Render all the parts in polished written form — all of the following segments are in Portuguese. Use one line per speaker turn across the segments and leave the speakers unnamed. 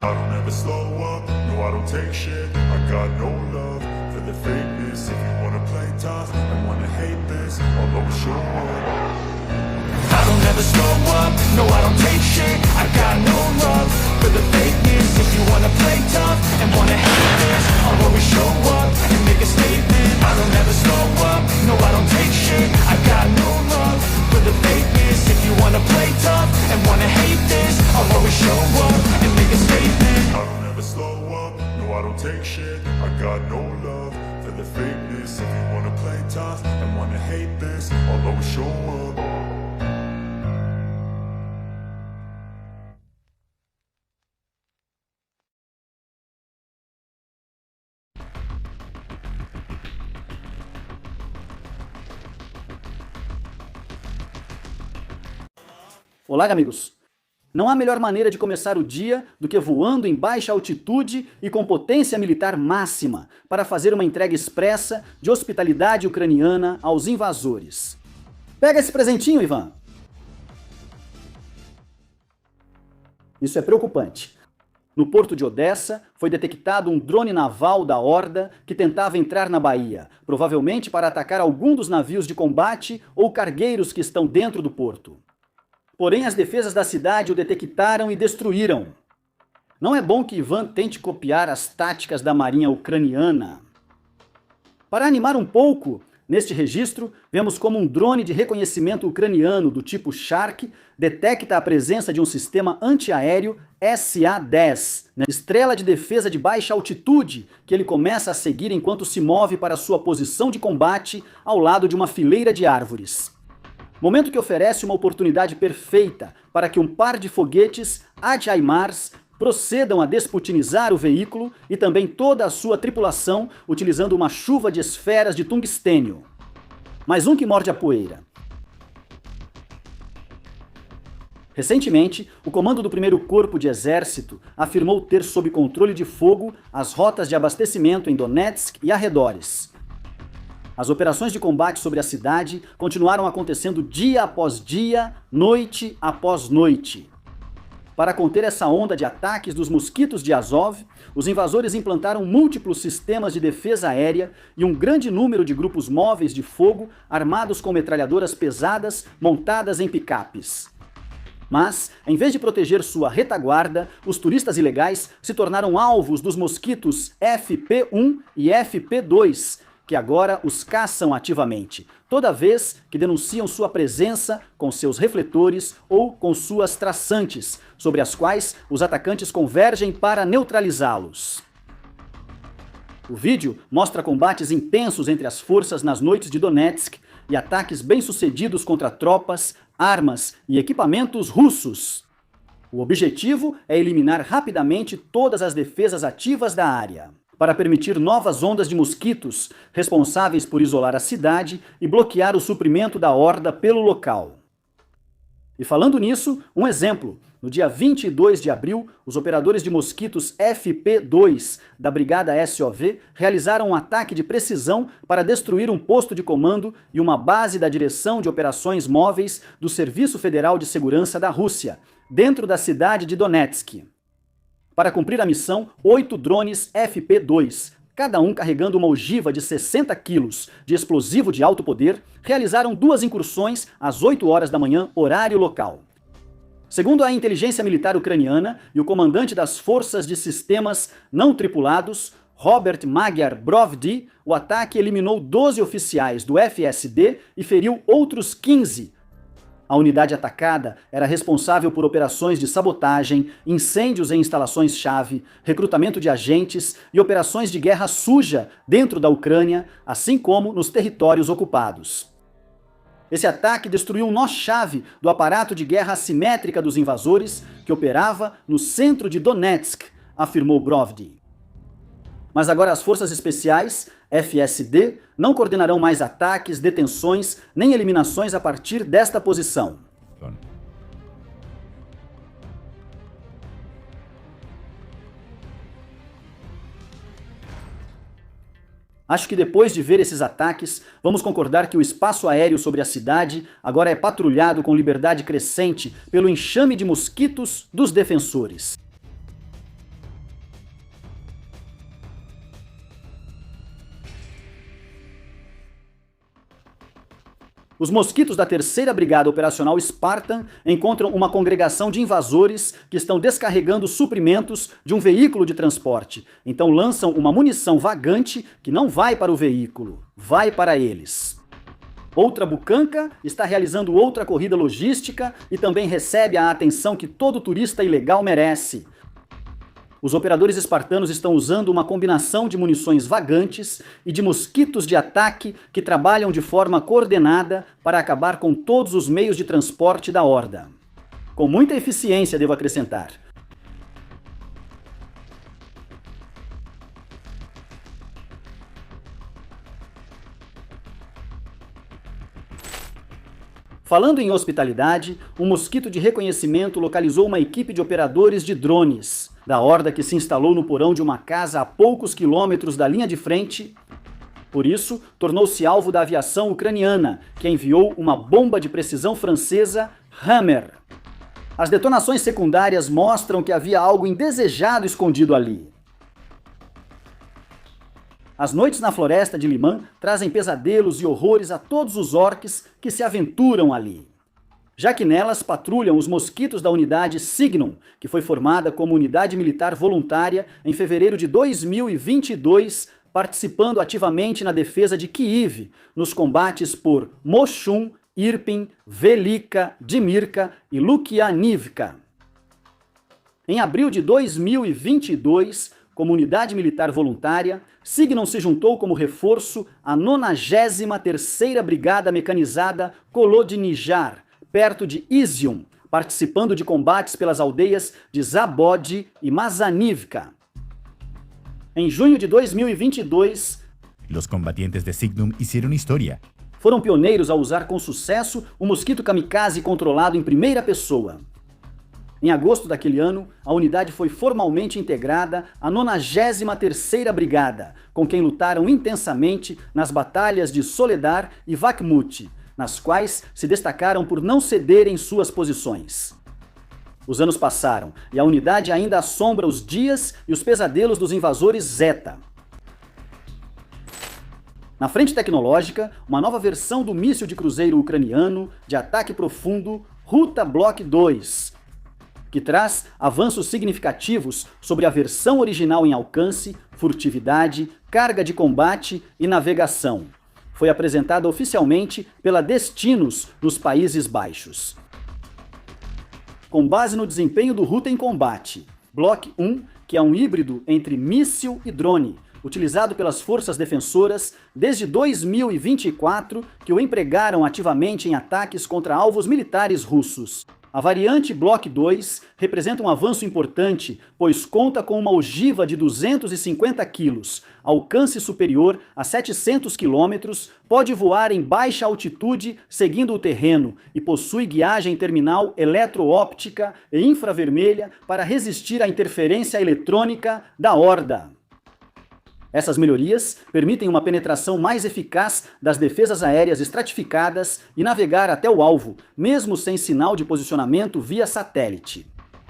I don't ever slow up, no I don't take shit. I got no love for the fakeness. If you wanna play tough and wanna hate this, I'll always show up. I don't ever slow up, no I don't take shit. I got no love for the fakeness. If you wanna play tough and wanna hate this, I'll always show up and make a statement. I don't ever slow up, no I don't take shit. I got no love for the fakeness. If you wanna play tough and wanna hate this, I'll always show up and make a statement. I don't ever slow up, no I don't take shit. I got no love for the fakeness. If you wanna play tough and wanna hate this, I'll always show up.
Olá, amigos! Não há melhor maneira de começar o dia do que voando em baixa altitude e com potência militar máxima para fazer uma entrega expressa de hospitalidade ucraniana aos invasores. Pega esse presentinho, Ivan! Isso é preocupante. No porto de Odessa, foi detectado um drone naval da Horda que tentava entrar na Baía, provavelmente para atacar algum dos navios de combate ou cargueiros que estão dentro do porto. Porém, as defesas da cidade o detectaram e destruíram. Não é bom que Ivan tente copiar as táticas da marinha ucraniana. Para animar um pouco, neste registro, vemos como um drone de reconhecimento ucraniano do tipo Shark detecta a presença de um sistema antiaéreo SA-10, estrela de defesa de baixa altitude, que ele começa a seguir enquanto se move para sua posição de combate ao lado de uma fileira de árvores. Momento que oferece uma oportunidade perfeita para que um par de foguetes HIMARS procedam a desputinizar o veículo e também toda a sua tripulação utilizando uma chuva de esferas de tungstênio. Mais um que morde a poeira. Recentemente, o comando do 1º Corpo de Exército afirmou ter sob controle de fogo as rotas de abastecimento em Donetsk e arredores. As operações de combate sobre a cidade continuaram acontecendo dia após dia, noite após noite. Para conter essa onda de ataques dos mosquitos de Azov, os invasores implantaram múltiplos sistemas de defesa aérea e um grande número de grupos móveis de fogo armados com metralhadoras pesadas montadas em picapes. Mas, em vez de proteger sua retaguarda, os turistas ilegais se tornaram alvos dos mosquitos FP1 e FP2, que agora os caçam ativamente, toda vez que denunciam sua presença com seus refletores ou com suas traçantes, sobre as quais os atacantes convergem para neutralizá-los. O vídeo mostra combates intensos entre as forças nas noites de Donetsk e ataques bem-sucedidos contra tropas, armas e equipamentos russos. O objetivo é eliminar rapidamente todas as defesas ativas da área, para permitir novas ondas de mosquitos responsáveis por isolar a cidade e bloquear o suprimento da horda pelo local. E falando nisso, um exemplo. No dia 22 de abril, os operadores de mosquitos FP2 da Brigada SOV realizaram um ataque de precisão para destruir um posto de comando e uma base da Direção de Operações Móveis do Serviço Federal de Segurança da Rússia, dentro da cidade de Donetsk. Para cumprir a missão, 8 drones FP2, cada um carregando uma ogiva de 60 quilos de explosivo de alto poder, realizaram 2 incursões às 8 horas da manhã, horário local. Segundo a inteligência militar ucraniana e o comandante das forças de sistemas não tripulados, Robert Magyar Brovdi, o ataque eliminou 12 oficiais do FSB e feriu outros 15. A unidade atacada era responsável por operações de sabotagem, incêndios em instalações-chave, recrutamento de agentes e operações de guerra suja dentro da Ucrânia, assim como nos territórios ocupados. Esse ataque destruiu um nó-chave do aparato de guerra assimétrica dos invasores que operava no centro de Donetsk, afirmou Brovdi. Mas agora as forças especiais, FSD, não coordenarão mais ataques, detenções, nem eliminações a partir desta posição. Acho que depois de ver esses ataques, vamos concordar que o espaço aéreo sobre a cidade agora é patrulhado com liberdade crescente pelo enxame de mosquitos dos defensores. Os mosquitos da 3ª Brigada Operacional Spartan encontram uma congregação de invasores que estão descarregando suprimentos de um veículo de transporte. Então lançam uma munição vagante que não vai para o veículo, vai para eles. Outra bucanca está realizando outra corrida logística e também recebe a atenção que todo turista ilegal merece. Os operadores espartanos estão usando uma combinação de munições vagantes e de mosquitos de ataque que trabalham de forma coordenada para acabar com todos os meios de transporte da horda. Com muita eficiência, devo acrescentar. Falando em hospitalidade, um mosquito de reconhecimento localizou uma equipe de operadores de drones da horda que se instalou no porão de uma casa a poucos quilômetros da linha de frente. Por isso, tornou-se alvo da aviação ucraniana, que enviou uma bomba de precisão francesa Hammer. As detonações secundárias mostram que havia algo indesejado escondido ali. As noites na floresta de Liman trazem pesadelos e horrores a todos os orques que se aventuram ali, já que nelas patrulham os mosquitos da unidade Signum, que foi formada como unidade militar voluntária em fevereiro de 2022, participando ativamente na defesa de Kyiv, nos combates por Moshchun, Irpin, Velika, Dimirka e Lukianivka. Em abril de 2022, como unidade militar voluntária, Signum se juntou como reforço à 93ª Brigada Mecanizada Kolodnijar, perto de Izium, participando de combates pelas aldeias de Zabod e Mazanivka. Em junho de 2022,
Los combatientes de Signum hicieron historia.
Foram pioneiros a usar com sucesso o mosquito kamikaze controlado em primeira pessoa. Em agosto daquele ano, a unidade foi formalmente integrada à 93ª Brigada, com quem lutaram intensamente nas batalhas de Soledar e Bakhmut, nas quais se destacaram por não cederem suas posições. Os anos passaram e a unidade ainda assombra os dias e os pesadelos dos invasores Zeta. Na frente tecnológica, uma nova versão do míssil de cruzeiro ucraniano de ataque profundo Ruta Block 2, que traz avanços significativos sobre a versão original em alcance, furtividade, carga de combate e navegação. Foi apresentada oficialmente pela Destinos nos Países Baixos. Com base no desempenho do Ruta em combate, Block 1, que é um híbrido entre míssil e drone, utilizado pelas forças defensoras desde 2024, que o empregaram ativamente em ataques contra alvos militares russos. A variante Block 2 representa um avanço importante, pois conta com uma ogiva de 250 kg, alcance superior a 700 km, pode voar em baixa altitude seguindo o terreno e possui guiagem terminal eletroóptica e infravermelha para resistir à interferência eletrônica da horda. Essas melhorias permitem uma penetração mais eficaz das defesas aéreas estratificadas e navegar até o alvo, mesmo sem sinal de posicionamento via satélite.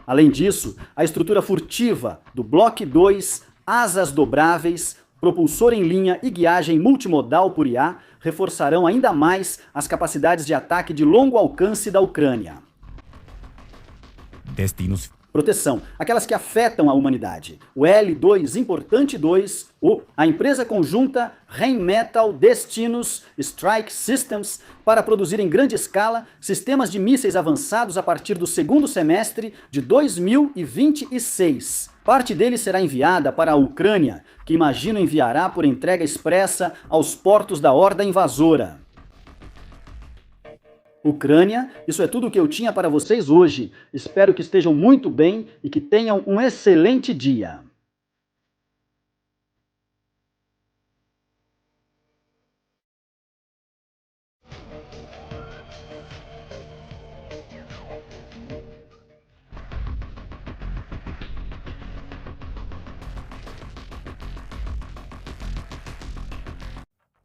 Além disso, a estrutura furtiva do Block 2, asas dobráveis, propulsor em linha e guiagem multimodal por IA reforçarão ainda mais as capacidades de ataque de longo alcance da Ucrânia.
Destinos.
Proteção, aquelas que afetam a humanidade. O L2 Importante 2, a empresa conjunta Rheinmetall Destinos Strike Systems, para produzir em grande escala sistemas de mísseis avançados a partir do segundo semestre de 2026. Parte deles será enviada para a Ucrânia, que imagino enviará por entrega expressa aos portos da horda invasora. Ucrânia, isso é tudo o que eu tinha para vocês hoje. Espero que estejam muito bem e que tenham um excelente dia.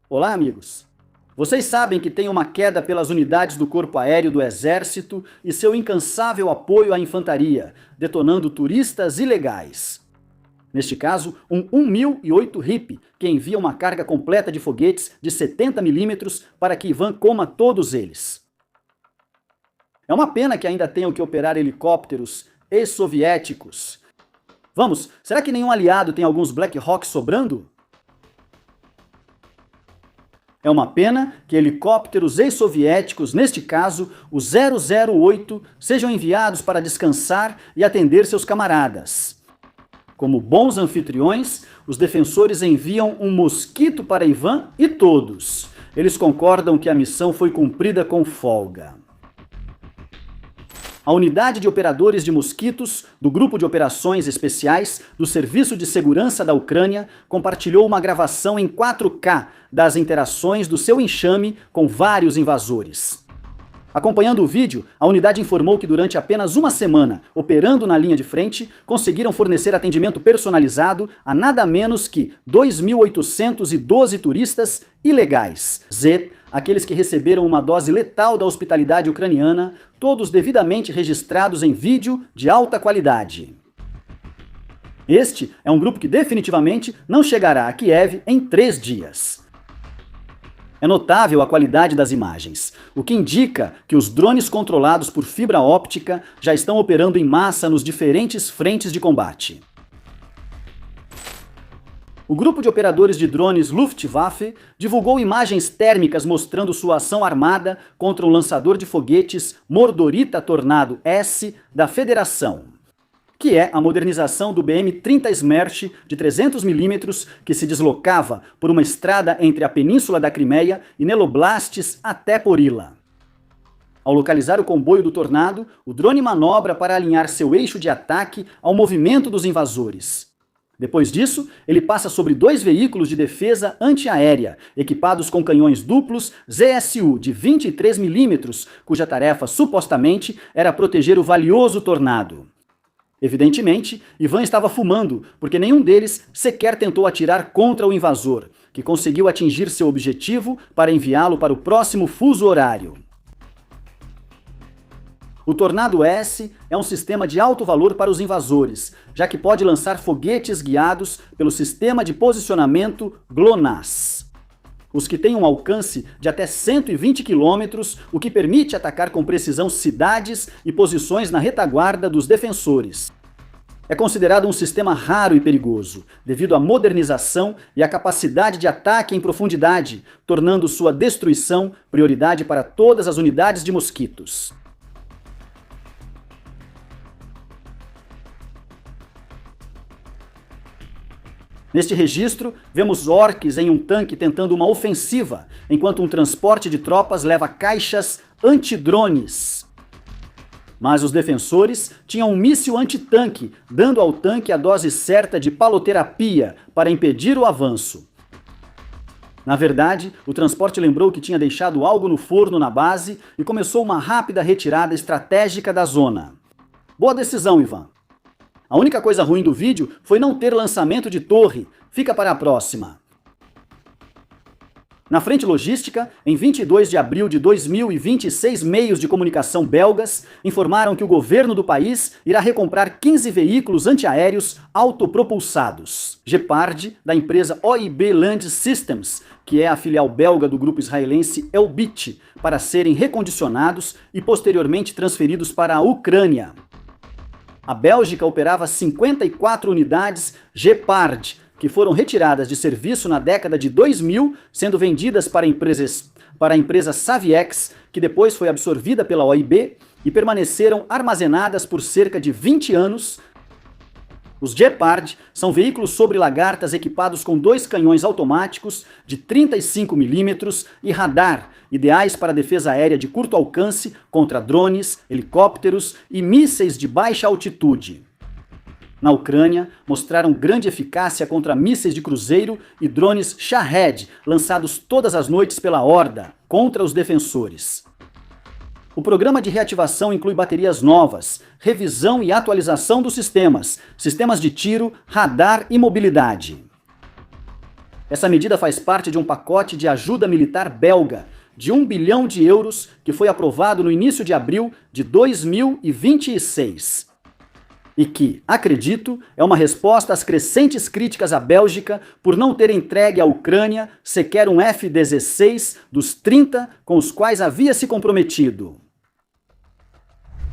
Olá, amigos! Vocês sabem que tem uma queda pelas unidades do Corpo Aéreo do Exército e seu incansável apoio à infantaria, detonando turistas ilegais. Neste caso, um 1008 RIP, que envia uma carga completa de foguetes de 70 mm para que Ivan coma todos eles. É uma pena que ainda tenham que operar helicópteros ex-soviéticos. Vamos, será que nenhum aliado tem alguns Black Hawk sobrando? É uma pena que helicópteros ex-soviéticos, neste caso, o 008, sejam enviados para descansar e atender seus camaradas. Como bons anfitriões, os defensores enviam um mosquito para Ivan e todos. Eles concordam que a missão foi cumprida com folga. A unidade de operadores de mosquitos do Grupo de Operações Especiais do Serviço de Segurança da Ucrânia compartilhou uma gravação em 4K das interações do seu enxame com vários invasores. Acompanhando o vídeo, a unidade informou que durante apenas uma semana, operando na linha de frente, conseguiram fornecer atendimento personalizado a nada menos que 2.812 turistas ilegais. Aqueles que receberam uma dose letal da hospitalidade ucraniana, todos devidamente registrados em vídeo de alta qualidade. Este é um grupo que definitivamente não chegará a Kiev em 3 dias. É notável a qualidade das imagens, o que indica que os drones controlados por fibra óptica já estão operando em massa nos diferentes frentes de combate. O grupo de operadores de drones Luftwaffe divulgou imagens térmicas mostrando sua ação armada contra um lançador de foguetes Mordorita Tornado S da Federação, que é a modernização do BM-30 Smerch de 300 mm que se deslocava por uma estrada entre a Península da Crimeia e Neloblastes até Porila. Ao localizar o comboio do Tornado, o drone manobra para alinhar seu eixo de ataque ao movimento dos invasores. Depois disso, ele passa sobre 2 veículos de defesa antiaérea, equipados com canhões duplos ZSU de 23 mm, cuja tarefa supostamente era proteger o valioso Tornado. Evidentemente, Ivan estava fumando, porque nenhum deles sequer tentou atirar contra o invasor, que conseguiu atingir seu objetivo para enviá-lo para o próximo fuso horário. O Tornado S é um sistema de alto valor para os invasores, já que pode lançar foguetes guiados pelo sistema de posicionamento GLONASS. Os que têm um alcance de até 120 km, o que permite atacar com precisão cidades e posições na retaguarda dos defensores. É considerado um sistema raro e perigoso, devido à modernização e à capacidade de ataque em profundidade, tornando sua destruição prioridade para todas as unidades de mosquitos. Neste registro, vemos orques em um tanque tentando uma ofensiva, enquanto um transporte de tropas leva caixas antidrones. Mas os defensores tinham um míssil antitanque, dando ao tanque a dose certa de paloterapia para impedir o avanço. Na verdade, o transporte lembrou que tinha deixado algo no forno na base e começou uma rápida retirada estratégica da zona. Boa decisão, Ivan. A única coisa ruim do vídeo foi não ter lançamento de torre. Fica para a próxima. Na frente logística, em 22 de abril de 2026 meios de comunicação belgas informaram que o governo do país irá recomprar 15 veículos antiaéreos autopropulsados. Gepard, da empresa OIB Land Systems, que é a filial belga do grupo israelense Elbit, para serem recondicionados e posteriormente transferidos para a Ucrânia. A Bélgica operava 54 unidades Gepard, que foram retiradas de serviço na década de 2000, sendo vendidas para a empresa Saviex, que depois foi absorvida pela OIB, e permaneceram armazenadas por cerca de 20 anos. Os Gepard são veículos sobre lagartas equipados com 2 canhões automáticos de 35 mm e radar, ideais para defesa aérea de curto alcance contra drones, helicópteros e mísseis de baixa altitude. Na Ucrânia, mostraram grande eficácia contra mísseis de cruzeiro e drones Shahed, lançados todas as noites pela Horda, contra os defensores. O programa de reativação inclui baterias novas, revisão e atualização dos sistemas de tiro, radar e mobilidade. Essa medida faz parte de um pacote de ajuda militar belga, de 1 bilhão de euros, que foi aprovado no início de abril de 2026. e que, acredito, é uma resposta às crescentes críticas à Bélgica por não ter entregue à Ucrânia sequer um F-16 dos 30 com os quais havia se comprometido.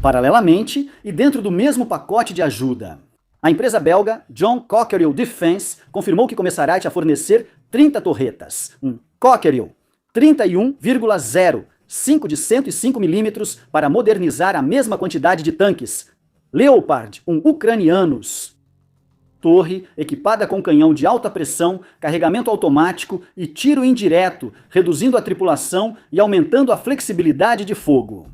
Paralelamente, e dentro do mesmo pacote de ajuda, a empresa belga John Cockerill Defence confirmou que começará a fornecer 30 torretas, um Cockerill 31,0, 5 de 105 mm para modernizar a mesma quantidade de tanques, Leopard, um ucranianos. Torre equipada com canhão de alta pressão, carregamento automático e tiro indireto, reduzindo a tripulação e aumentando a flexibilidade de fogo.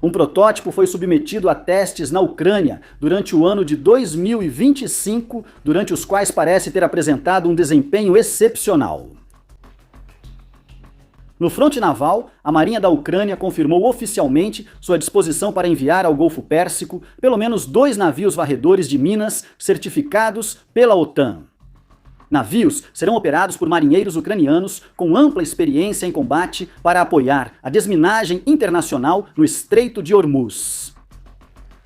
Um protótipo foi submetido a testes na Ucrânia durante o ano de 2025, durante os quais parece ter apresentado um desempenho excepcional. No fronte naval, a Marinha da Ucrânia confirmou oficialmente sua disposição para enviar ao Golfo Pérsico pelo menos 2 navios varredores de minas certificados pela OTAN. Navios serão operados por marinheiros ucranianos com ampla experiência em combate para apoiar a desminagem internacional no Estreito de Hormuz.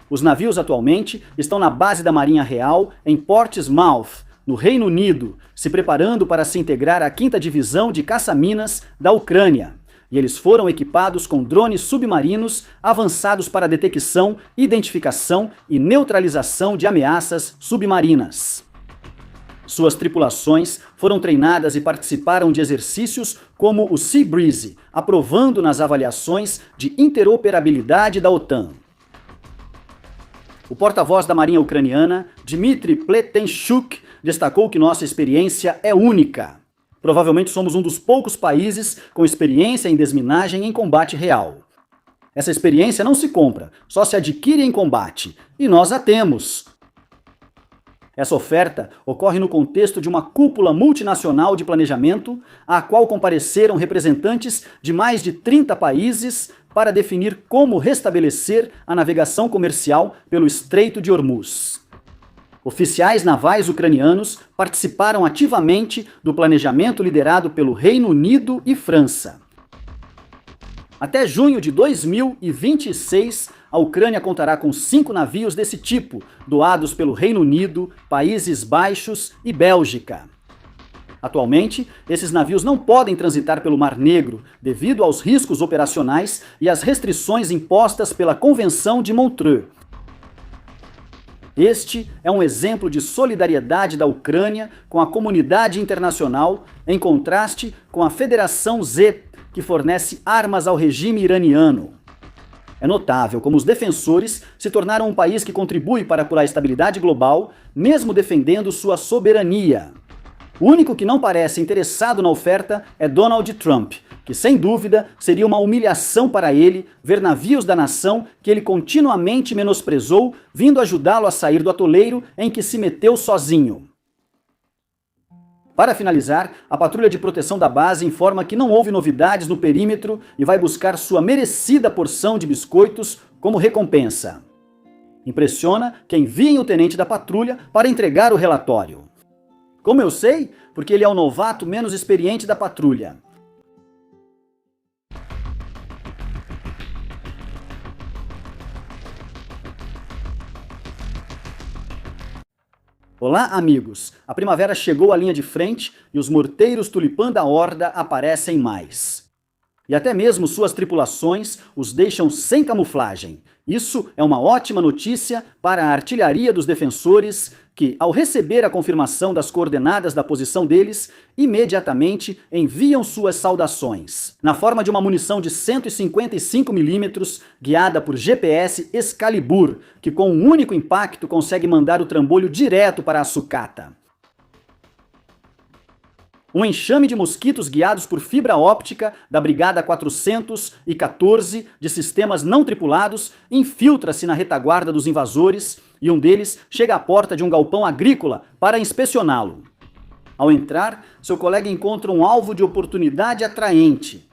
Os navios atualmente estão na base da Marinha Real em Portsmouth, no Reino Unido, se preparando para se integrar à 5ª Divisão de Caça-Minas da Ucrânia. E eles foram equipados com drones submarinos avançados para detecção, identificação e neutralização de ameaças submarinas. Suas tripulações foram treinadas e participaram de exercícios como o Sea Breeze, aprovando nas avaliações de interoperabilidade da OTAN. O porta-voz da Marinha Ucraniana, Dmitry Pletenchuk, destacou que nossa experiência é única. Provavelmente somos um dos poucos países com experiência em desminagem em combate real. Essa experiência não se compra, só se adquire em combate, e nós a temos. Essa oferta ocorre no contexto de uma cúpula multinacional de planejamento, à qual compareceram representantes de mais de 30 países para definir como restabelecer a navegação comercial pelo Estreito de Hormuz. Oficiais navais ucranianos participaram ativamente do planejamento liderado pelo Reino Unido e França. Até junho de 2026, a Ucrânia contará com 5 navios desse tipo, doados pelo Reino Unido, Países Baixos e Bélgica. Atualmente, esses navios não podem transitar pelo Mar Negro, devido aos riscos operacionais e às restrições impostas pela Convenção de Montreux. Este é um exemplo de solidariedade da Ucrânia com a comunidade internacional, em contraste com a Federação Z, que fornece armas ao regime iraniano. É notável como os defensores se tornaram um país que contribui para a estabilidade global, mesmo defendendo sua soberania. O único que não parece interessado na oferta é Donald Trump, que sem dúvida seria uma humilhação para ele ver navios da nação que ele continuamente menosprezou vindo ajudá-lo a sair do atoleiro em que se meteu sozinho. Para finalizar, a patrulha de proteção da base informa que não houve novidades no perímetro e vai buscar sua merecida porção de biscoitos como recompensa. Impressiona que enviem o tenente da patrulha para entregar o relatório. Como eu sei? Porque ele é o novato menos experiente da patrulha. Olá, amigos! A primavera chegou à linha de frente e os morteiros Tulipã da Horda aparecem mais. E até mesmo suas tripulações os deixam sem camuflagem. Isso é uma ótima notícia para a artilharia dos defensores que, ao receber a confirmação das coordenadas da posição deles, imediatamente enviam suas saudações, na forma de uma munição de 155 mm guiada por GPS Excalibur, que com um único impacto consegue mandar o trambolho direto para a sucata. Um enxame de mosquitos guiados por fibra óptica da Brigada 414 de sistemas não tripulados infiltra-se na retaguarda dos invasores e um deles chega à porta de um galpão agrícola para inspecioná-lo. Ao entrar, seu colega encontra um alvo de oportunidade atraente.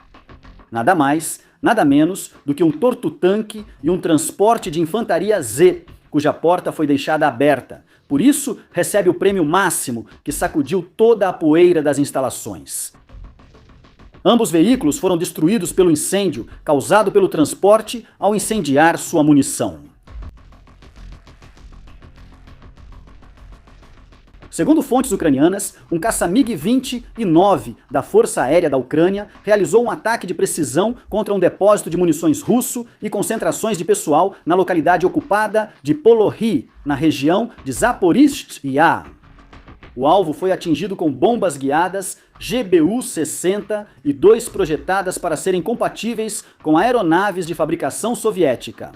Nada mais, nada menos do que um torto-tanque e um transporte de infantaria Z, cuja porta foi deixada aberta. Por isso, recebe o prêmio máximo, que sacudiu toda a poeira das instalações. Ambos veículos foram destruídos pelo incêndio causado pelo transporte ao incendiar sua munição. Segundo fontes ucranianas, um caça MiG-29 da Força Aérea da Ucrânia realizou um ataque de precisão contra um depósito de munições russo e concentrações de pessoal na localidade ocupada de Polohy, na região de Zaporizhzhia. O alvo foi atingido com bombas guiadas GBU-60 e 2 projetadas para serem compatíveis com aeronaves de fabricação soviética.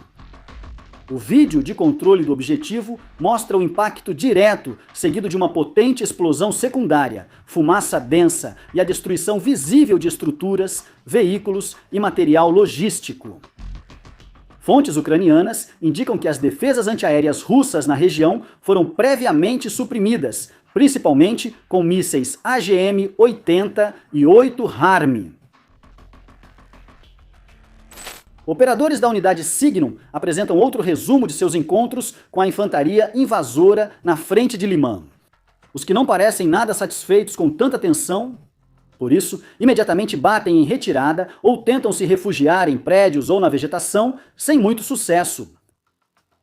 O vídeo de controle do objetivo mostra o impacto direto, seguido de uma potente explosão secundária, fumaça densa e a destruição visível de estruturas, veículos e material logístico. Fontes ucranianas indicam que as defesas antiaéreas russas na região foram previamente suprimidas, principalmente com mísseis AGM-80 e 8 HARM. Operadores da unidade Signum apresentam outro resumo de seus encontros com a infantaria invasora na frente de Liman. Os que não parecem nada satisfeitos com tanta tensão, por isso, imediatamente batem em retirada ou tentam se refugiar em prédios ou na vegetação, sem muito sucesso.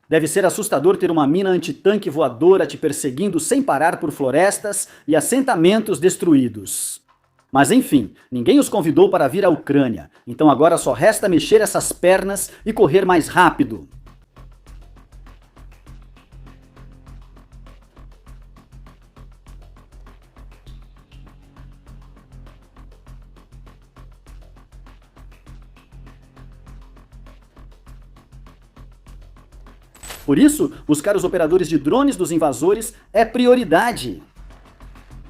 Deve ser assustador ter uma mina antitanque voadora te perseguindo sem parar por florestas e assentamentos destruídos. Mas enfim, ninguém os convidou para vir à Ucrânia, então agora só resta mexer essas pernas e correr mais rápido. Por isso, buscar os operadores de drones dos invasores é prioridade.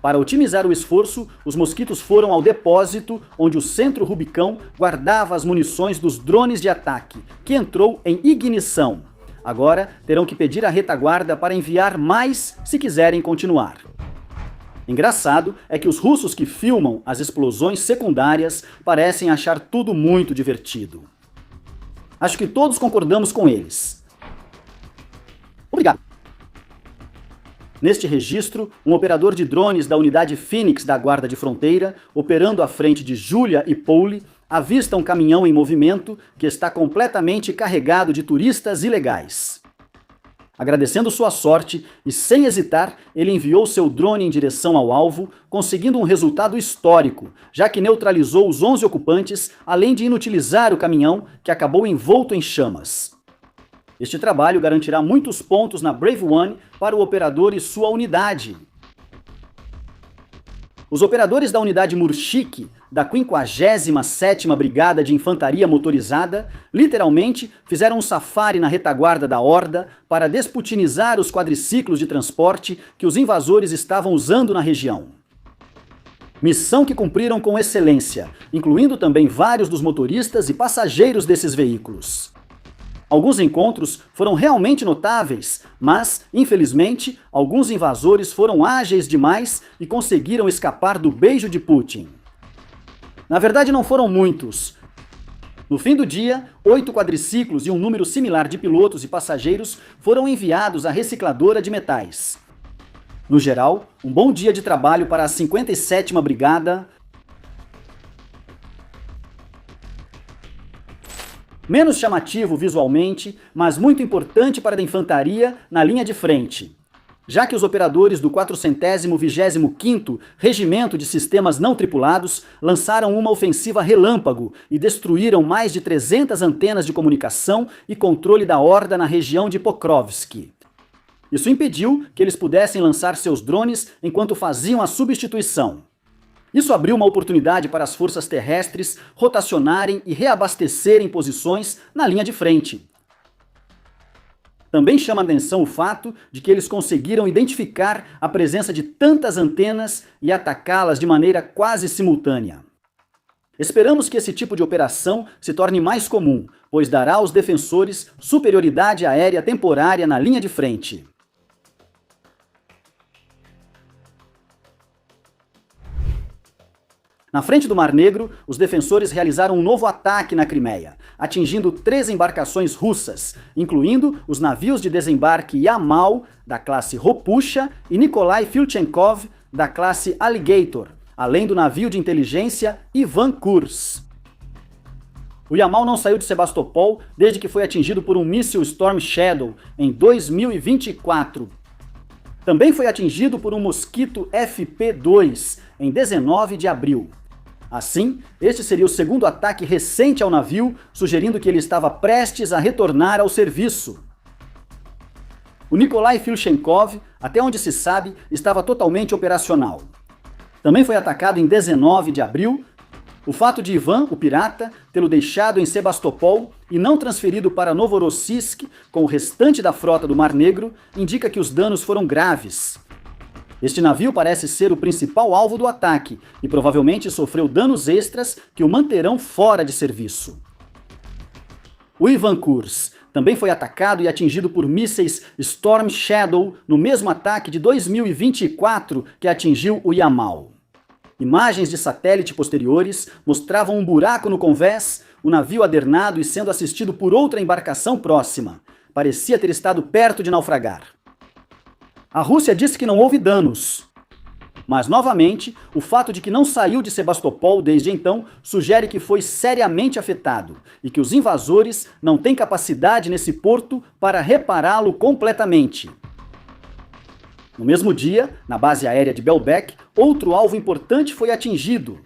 Para otimizar o esforço, os mosquitos foram ao depósito onde o Centro Rubicão guardava as munições dos drones de ataque, que entrou em ignição. Agora terão que pedir à retaguarda para enviar mais se quiserem continuar. Engraçado é que os russos que filmam as explosões secundárias parecem achar tudo muito divertido. Acho que todos concordamos com eles. Obrigado. Neste registro, um operador de drones da unidade Phoenix da Guarda de Fronteira, operando à frente de Julia e Pauli, avista um caminhão em movimento que está completamente carregado de turistas ilegais. Agradecendo sua sorte e sem hesitar, ele enviou seu drone em direção ao alvo, conseguindo um resultado histórico, já que neutralizou os 11 ocupantes, além de inutilizar o caminhão, que acabou envolto em chamas. Este trabalho garantirá muitos pontos na Brave One para o operador e sua unidade. Os operadores da unidade Murshik, da 57ª Brigada de Infantaria Motorizada, literalmente fizeram um safari na retaguarda da Horda para desputinizar os quadriciclos de transporte que os invasores estavam usando na região. Missão que cumpriram com excelência, incluindo também vários dos motoristas e passageiros desses veículos. Alguns encontros foram realmente notáveis, mas, infelizmente, alguns invasores foram ágeis demais e conseguiram escapar do beijo de Putin. Na verdade, não foram muitos. No fim do dia, 8 quadriciclos e um número similar de pilotos e passageiros foram enviados à recicladora de metais. No geral, um bom dia de trabalho para a 57ª Brigada. Menos chamativo visualmente, mas muito importante para a infantaria na linha de frente, já que os operadores do 425º Regimento de Sistemas Não Tripulados lançaram uma ofensiva relâmpago e destruíram mais de 300 antenas de comunicação e controle da Horda na região de Pokrovsk. Isso impediu que eles pudessem lançar seus drones enquanto faziam a substituição. Isso abriu uma oportunidade para as forças terrestres rotacionarem e reabastecerem posições na linha de frente. Também chama a atenção o fato de que eles conseguiram identificar a presença de tantas antenas e atacá-las de maneira quase simultânea. Esperamos que esse tipo de operação se torne mais comum, pois dará aos defensores superioridade aérea temporária na linha de frente. Na frente do Mar Negro, os defensores realizaram um novo ataque na Crimeia, atingindo 3 embarcações russas, incluindo os navios de desembarque Yamal, da classe Ropusha, e Nikolai Filchenkov, da classe Alligator, além do navio de inteligência Ivan Kurs. O Yamal não saiu de Sebastopol desde que foi atingido por um míssil Storm Shadow em 2024. também foi atingido por um mosquito FP2 em 19 de abril. Assim, este seria o segundo ataque recente ao navio, sugerindo que ele estava prestes a retornar ao serviço. O Nikolai Filchenkov, até onde se sabe, estava totalmente operacional. Também foi atacado em 19 de abril. O fato de Ivan, o pirata, tê-lo deixado em Sebastopol e não transferido para Novorossiysk com o restante da frota do Mar Negro indica que os danos foram graves. Este navio parece ser o principal alvo do ataque e provavelmente sofreu danos extras que o manterão fora de serviço. O Ivan Kurs também foi atacado e atingido por mísseis Storm Shadow no mesmo ataque de 2024 que atingiu o Yamal. Imagens de satélite posteriores mostravam um buraco no convés, o navio adernado e sendo assistido por outra embarcação próxima. Parecia ter estado perto de naufragar. A Rússia disse que não houve danos. Mas, novamente, o fato de que não saiu de Sebastopol desde então sugere que foi seriamente afetado e que os invasores não têm capacidade nesse porto para repará-lo completamente. No mesmo dia, na base aérea de Belbek, outro alvo importante foi atingido.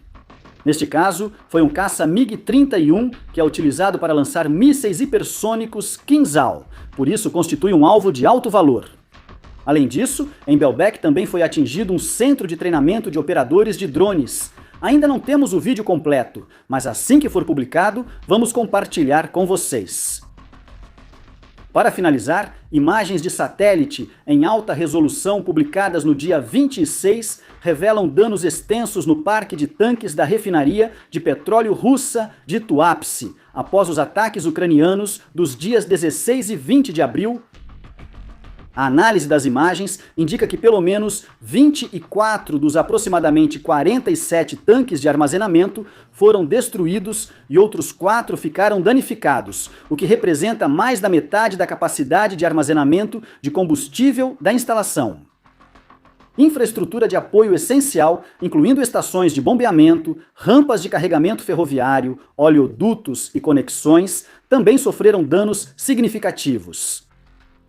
Neste caso, foi um caça MiG-31 que é utilizado para lançar mísseis hipersônicos Kinzhal, por isso constitui um alvo de alto valor. Além disso, em Belbek também foi atingido um centro de treinamento de operadores de drones. Ainda não temos o vídeo completo, mas assim que for publicado, vamos compartilhar com vocês. Para finalizar, imagens de satélite em alta resolução publicadas no dia 26 revelam danos extensos no parque de tanques da refinaria de petróleo russa de Tuapse, após os ataques ucranianos dos dias 16 e 20 de abril. A análise das imagens indica que pelo menos 24 dos aproximadamente 47 tanques de armazenamento foram destruídos e outros 4 ficaram danificados, o que representa mais da metade da capacidade de armazenamento de combustível da instalação. Infraestrutura de apoio essencial, incluindo estações de bombeamento, rampas de carregamento ferroviário, oleodutos e conexões, também sofreram danos significativos.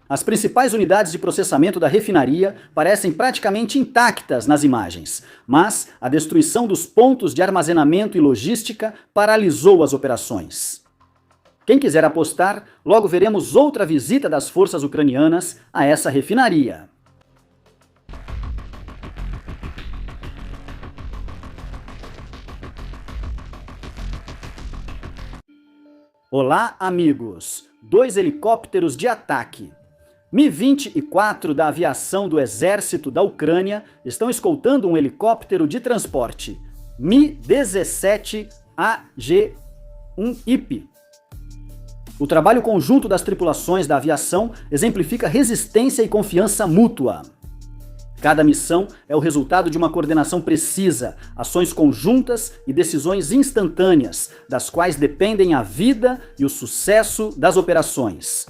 As principais unidades de processamento da refinaria parecem praticamente intactas nas imagens, mas a destruição dos pontos de armazenamento e logística paralisou as operações. Quem quiser apostar, logo veremos outra visita das forças ucranianas a essa refinaria. Olá, amigos! 2 helicópteros de ataque. Mi-24 da aviação do exército da Ucrânia estão escoltando um helicóptero de transporte, Mi-17AG-1IP. O trabalho conjunto das tripulações da aviação exemplifica resistência e confiança mútua. Cada missão é o resultado de uma coordenação precisa, ações conjuntas e decisões instantâneas, das quais dependem a vida e o sucesso das operações.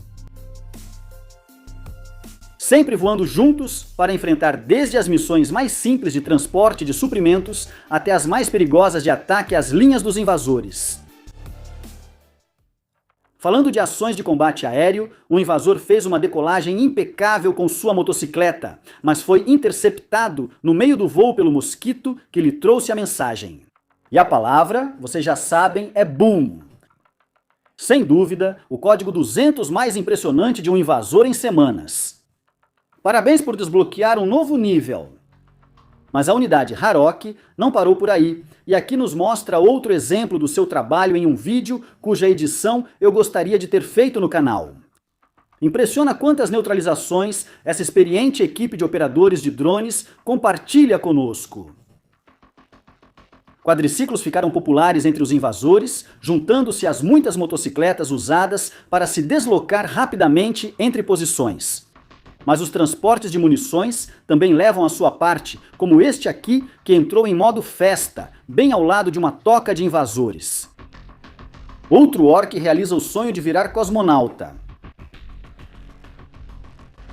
Sempre voando juntos para enfrentar desde as missões mais simples de transporte de suprimentos até as mais perigosas de ataque às linhas dos invasores. Falando de ações de combate aéreo, o invasor fez uma decolagem impecável com sua motocicleta, mas foi interceptado no meio do voo pelo mosquito que lhe trouxe a mensagem. E a palavra, vocês já sabem, é boom. Sem dúvida, o código 200 mais impressionante de um invasor em semanas. Parabéns por desbloquear um novo nível. Mas a unidade Harok não parou por aí, e aqui nos mostra outro exemplo do seu trabalho em um vídeo cuja edição eu gostaria de ter feito no canal. Impressiona quantas neutralizações essa experiente equipe de operadores de drones compartilha conosco. Quadriciclos ficaram populares entre os invasores, juntando-se às muitas motocicletas usadas para se deslocar rapidamente entre posições. Mas os transportes de munições também levam a sua parte, como este aqui que entrou em modo festa, bem ao lado de uma toca de invasores. Outro orc realiza o sonho de virar cosmonauta.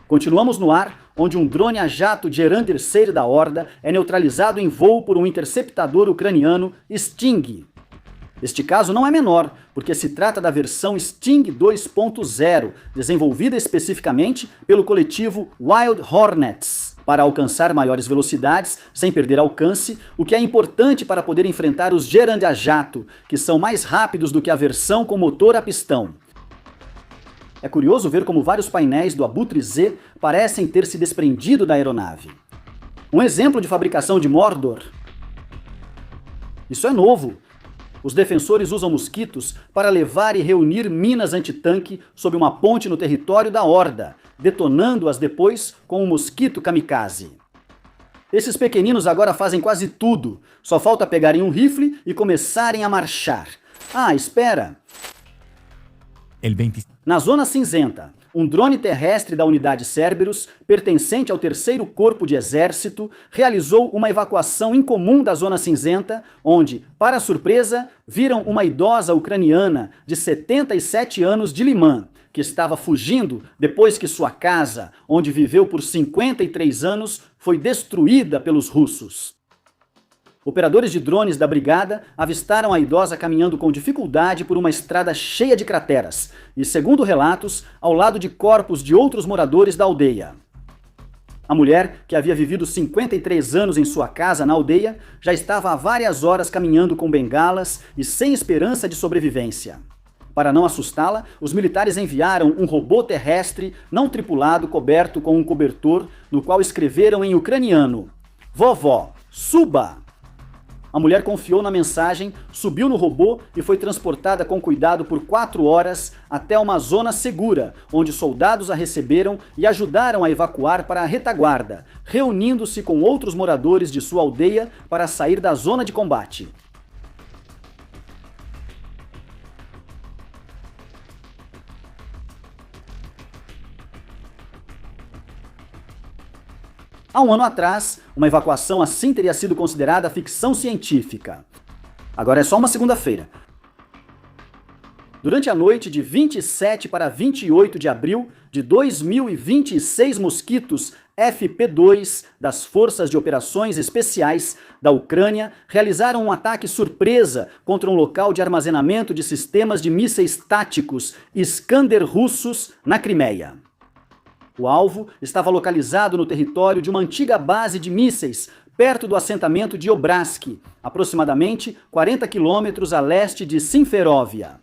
Continuamos no ar, onde um drone a jato de Eran III da Horda é neutralizado em voo por um interceptador ucraniano Sting. Este caso não é menor, porque se trata da versão Sting 2.0, desenvolvida especificamente pelo coletivo Wild Hornets. para alcançar maiores velocidades sem perder alcance, o que é importante para poder enfrentar os gerund a jato, que são mais rápidos do que a versão com motor a pistão. É curioso ver como vários painéis do Abutre Z parecem ter se desprendido da aeronave. Um exemplo de fabricação de Mordor. Isso é novo. Os defensores usam mosquitos para levar e reunir minas antitanque sob uma ponte no território da Horda, detonando-as depois com um mosquito kamikaze. Esses pequeninos agora fazem quase tudo, só falta pegarem um rifle e começarem a marchar. Ah, espera! Na Zona Cinzenta, um drone terrestre da unidade Cerberus, pertencente ao 3º Corpo de Exército, realizou uma evacuação incomum da Zona Cinzenta, onde, para surpresa, viram uma idosa ucraniana de 77 anos de Liman, que estava fugindo depois que sua casa, onde viveu por 53 anos, foi destruída pelos russos. Operadores de drones da brigada avistaram a idosa caminhando com dificuldade por uma estrada cheia de crateras e, segundo relatos, ao lado de corpos de outros moradores da aldeia. A mulher, que havia vivido 53 anos em sua casa na aldeia, já estava há várias horas caminhando com bengalas e sem esperança de sobrevivência. Para não assustá-la, os militares enviaram um robô terrestre não tripulado coberto com um cobertor, no qual escreveram em ucraniano: "Vovó, suba!" A mulher confiou na mensagem, subiu no robô e foi transportada com cuidado por 4 horas até uma zona segura, onde soldados a receberam e ajudaram a evacuar para a retaguarda, reunindo-se com outros moradores de sua aldeia para sair da zona de combate. Há um ano atrás, uma evacuação assim teria sido considerada ficção científica. Agora é só uma segunda-feira. Durante a noite de 27 para 28 de abril de 2026, mosquitos FP2 das Forças de Operações Especiais da Ucrânia realizaram um ataque surpresa contra um local de armazenamento de sistemas de mísseis táticos Iskander russos na Crimeia. O alvo estava localizado no território de uma antiga base de mísseis, perto do assentamento de Obrask, aproximadamente 40 quilômetros a leste de Simferóvia.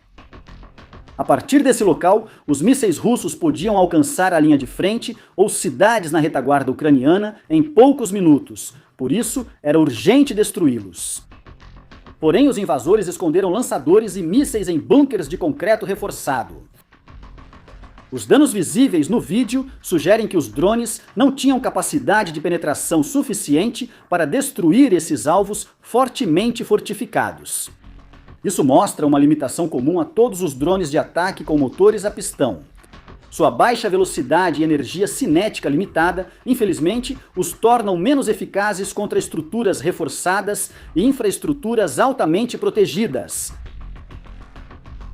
A partir desse local, os mísseis russos podiam alcançar a linha de frente ou cidades na retaguarda ucraniana em poucos minutos, por isso era urgente destruí-los. Porém, os invasores esconderam lançadores e mísseis em bunkers de concreto reforçado. Os danos visíveis no vídeo sugerem que os drones não tinham capacidade de penetração suficiente para destruir esses alvos fortemente fortificados. Isso mostra uma limitação comum a todos os drones de ataque com motores a pistão. Sua baixa velocidade e energia cinética limitada, infelizmente, os tornam menos eficazes contra estruturas reforçadas e infraestruturas altamente protegidas.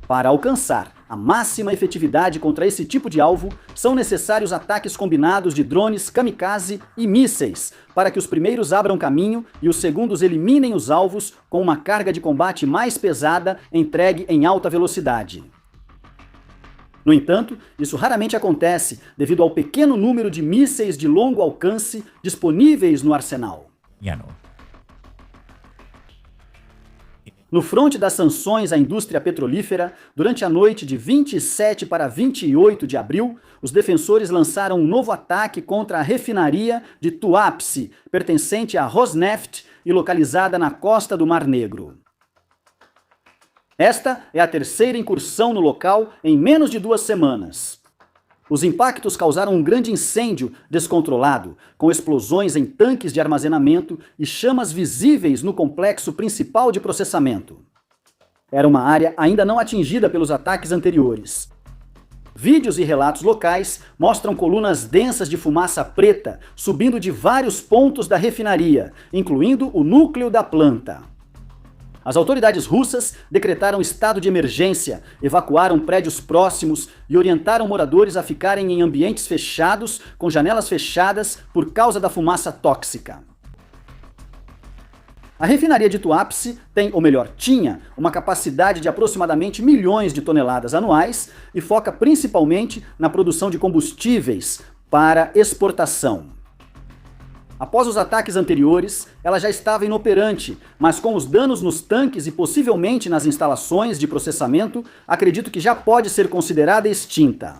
Para alcançar a máxima efetividade contra esse tipo de alvo, são necessários ataques combinados de drones kamikaze e mísseis, para que os primeiros abram caminho e os segundos eliminem os alvos com uma carga de combate mais pesada entregue em alta velocidade. No entanto, isso raramente acontece devido ao pequeno número de mísseis de longo alcance disponíveis no arsenal. No fronte das sanções à indústria petrolífera, durante a noite de 27 para 28 de abril, os defensores lançaram um novo ataque contra a refinaria de Tuapse, pertencente à Rosneft e localizada na costa do Mar Negro. Esta é a 3ª incursão no local em menos de 2 semanas. Os impactos causaram um grande incêndio descontrolado, com explosões em tanques de armazenamento e chamas visíveis no complexo principal de processamento. Era uma área ainda não atingida pelos ataques anteriores. Vídeos e relatos locais mostram colunas densas de fumaça preta subindo de vários pontos da refinaria, incluindo o núcleo da planta. As autoridades russas decretaram estado de emergência, evacuaram prédios próximos e orientaram moradores a ficarem em ambientes fechados, com janelas fechadas, por causa da fumaça tóxica. A refinaria de Tuapse tem, ou melhor, tinha, uma capacidade de aproximadamente milhões de toneladas anuais e foca principalmente na produção de combustíveis para exportação. Após os ataques anteriores, ela já estava inoperante, mas com os danos nos tanques e possivelmente nas instalações de processamento, acredito que já pode ser considerada extinta.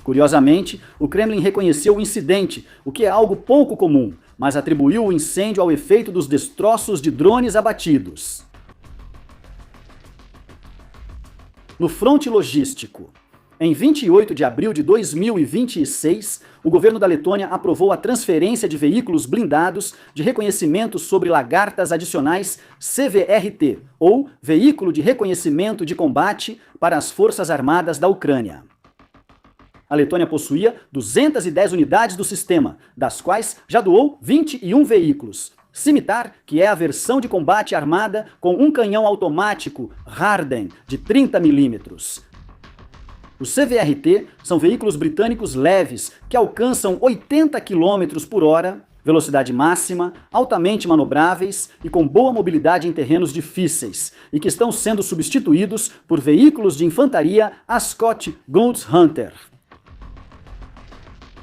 Curiosamente, o Kremlin reconheceu o incidente, o que é algo pouco comum, mas atribuiu o incêndio ao efeito dos destroços de drones abatidos. No fronte logístico. Em 28 de abril de 2026, o governo da Letônia aprovou a transferência de veículos blindados de reconhecimento sobre lagartas adicionais CVRT, ou Veículo de Reconhecimento de Combate, para as Forças Armadas da Ucrânia. A Letônia possuía 210 unidades do sistema, das quais já doou 21 veículos. Scimitar, que é a versão de combate armada com um canhão automático Harden de 30 mm. Os CVRT são veículos britânicos leves que alcançam 80 km por hora, velocidade máxima, altamente manobráveis e com boa mobilidade em terrenos difíceis, e que estão sendo substituídos por veículos de infantaria Ascot Gunsthunter.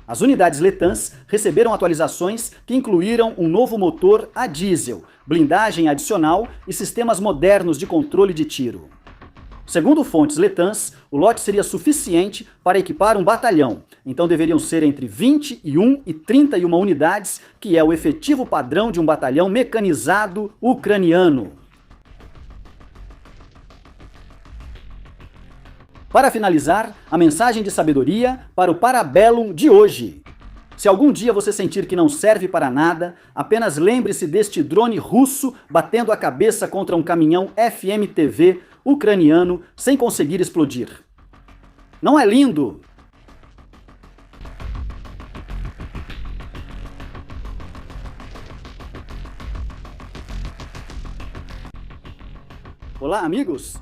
As unidades letãs receberam atualizações que incluíram um novo motor a diesel, blindagem adicional e sistemas modernos de controle de tiro. Segundo fontes letãs, o lote seria suficiente para equipar um batalhão, então deveriam ser entre 21 e 31 unidades, que é o efetivo padrão de um batalhão mecanizado ucraniano. Para finalizar, a mensagem de sabedoria para o Parabellum de hoje. Se algum dia você sentir que não serve para nada, apenas lembre-se deste drone russo batendo a cabeça contra um caminhão FMTV ucraniano sem conseguir explodir. Não é lindo? Olá, amigos!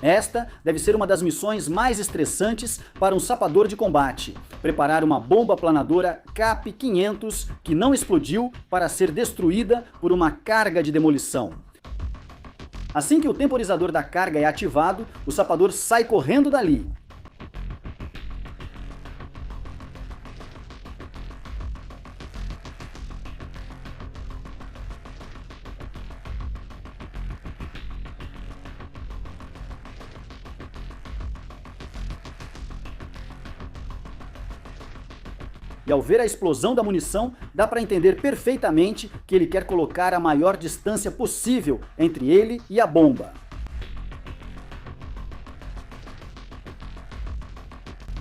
Esta deve ser uma das missões mais estressantes para um sapador de combate. Preparar uma bomba planadora KAP-500 que não explodiu para ser destruída por uma carga de demolição. Assim que o temporizador da carga é ativado, o sapador sai correndo dali. E ao ver a explosão da munição, dá para entender perfeitamente que ele quer colocar a maior distância possível entre ele e a bomba.